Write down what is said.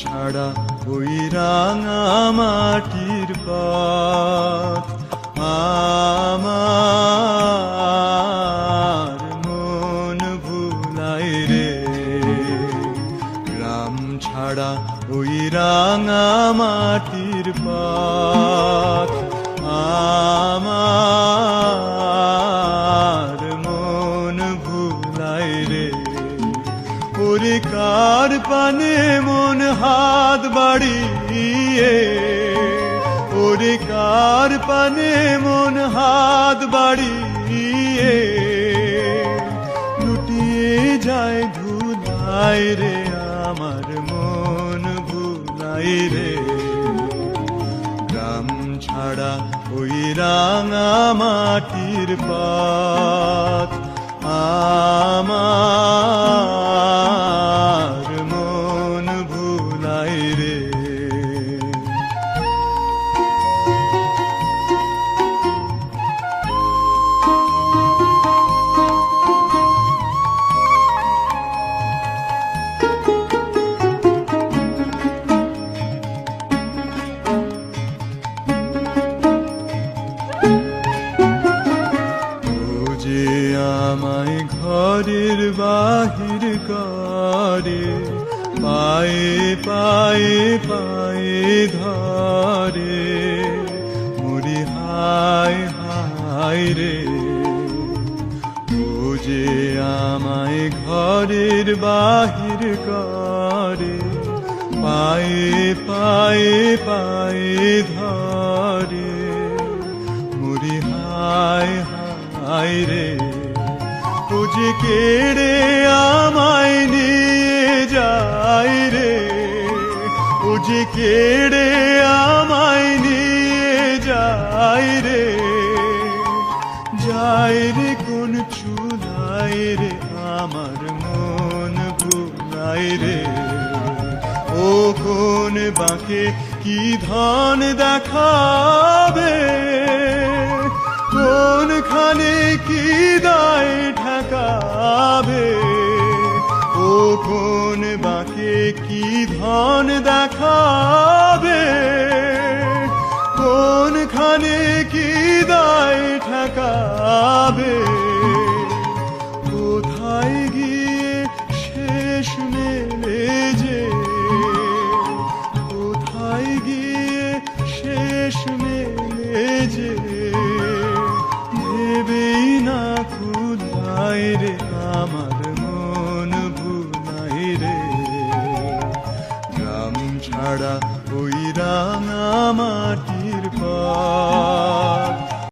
ছাড়া ওই রাঙা মাটির পথ আমার মন ভুলাই রে। গ্রাম ছাড়া ওই রাঙা মাটির পথ আমার মন ভুলাই রে। ওরে কার পানে মন হাত বাড়িয়ে, ওরে কার পানে মন হাত বাড়িয়ে লুটিয়ে যায় ধুলাই রে। আমার মন ভুলাই রে। গ্রাম ছাড়া ওই রাঙা মাটির পথ আমার মন ভুলাই রে। আমায় ঘরের বাহির করে, পায়ে পায়ে পায়ে ধরে, মরি হায় হায় রে। ও যে আমায় ঘরের বাহির করে, পায়ে পায়ে পায়ে ধরে, মরি হায় হায় রে। ও যে কেড়ে আমায় নিয়ে যায় রে, ও যে কেড়ে আমায় নিয়ে যায় রে। যায় রে কোন চুলায় রে, আমার মন ভুলাই রে। ও কোন বাঁকে কি ধন দেখাবে, কোনখানে কি দায় ঠেকাবে। ও কোন বাঁকে কি ধন দেখাবে, কোনখানে কি দায় ঠেকাবে। কোথায় গিয়ে শেষ মেলে যে, কোথায় গিয়ে শেষ মেলে যে, ভেবেই না খুদাই রে। আমার মন ভুলাই রে। গ্রাম ছাড়া ওই রাঙা মাটির পথ